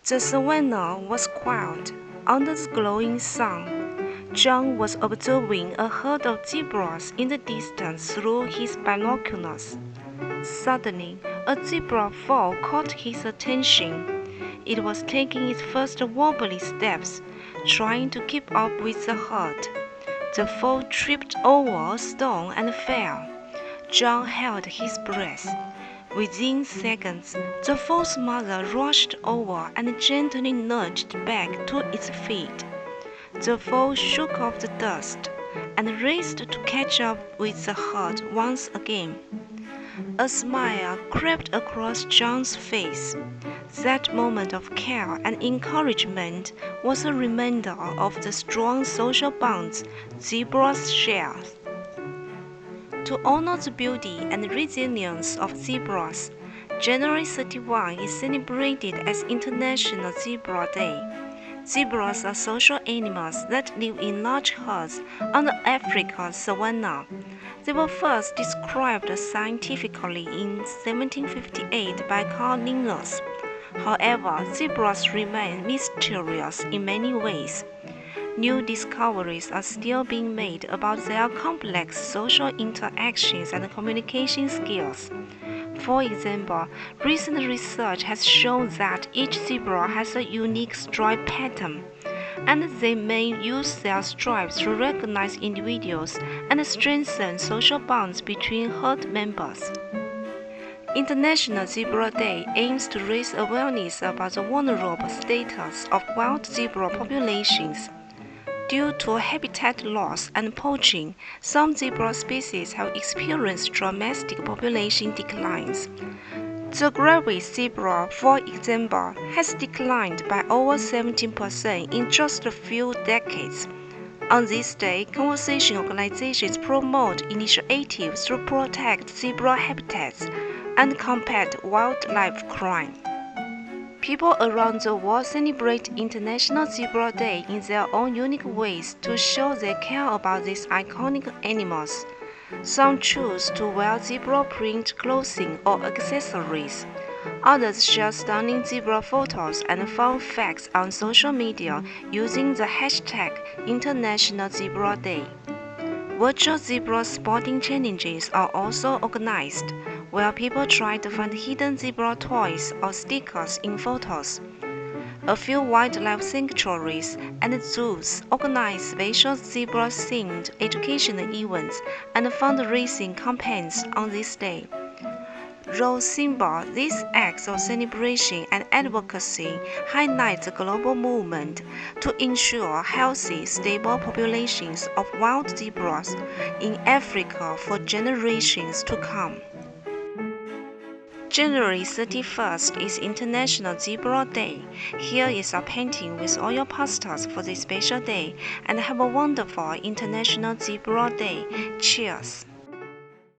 The savanna was quiet under the glowing sun. John was observing a herd of zebras in the distance through his binoculars. Suddenly, a zebra foal caught his attention. It was taking its first wobbly steps, trying to keep up with the herd. The foal tripped over a stone and fell. John held his breath. Within seconds, the foal's mother rushed over and gently nudged back to its feet. The foal shook off the dust and raced to catch up with the herd once again. A smile crept across John's face. That moment of care and encouragement was a reminder of the strong social bonds zebras share. To honor the beauty and resilience of zebras, January 31 is celebrated as International Zebra Day. Zebras are social animals that live in large herds on the African savanna. They were first described scientifically in 1758 by Carl Linnaeus. However, zebras remain mysterious in many ways. New discoveries are still being made about their complex social interactions and communication skills. For example, recent research has shown that each zebra has a unique stripe pattern, and they may use their stripes to recognize individuals and strengthen social bonds between herd members. International Zebra Day aims to raise awareness about the vulnerable status of wild zebra populations. Due to habitat loss and poaching, some zebra species have experienced dramatic population declines. The gray zebra, for example, has declined by over 17% in just a few decades. On this day, conservation organizations promote initiatives to protect zebra habitats and combat wildlife crime. People around the world celebrate International Zebra Day in their own unique ways to show they care about these iconic animals. Some choose to wear zebra print clothing or accessories. Others share stunning zebra photos and fun facts on social media using the hashtag International Zebra Day. Virtual zebra spotting challenges are also organized, where people try to find hidden zebra toys or stickers in photos. A few wildlife sanctuaries and zoos organize special zebra-themed educational events and fundraising campaigns on this day. Rose symbol, these acts of celebration and advocacy highlight the global movement to ensure healthy, stable populations of wild zebras in Africa for generations to come. January 31st is International Zebra Day. Here is a painting with all your pastels for this special day, and have a wonderful International Zebra Day. Cheers!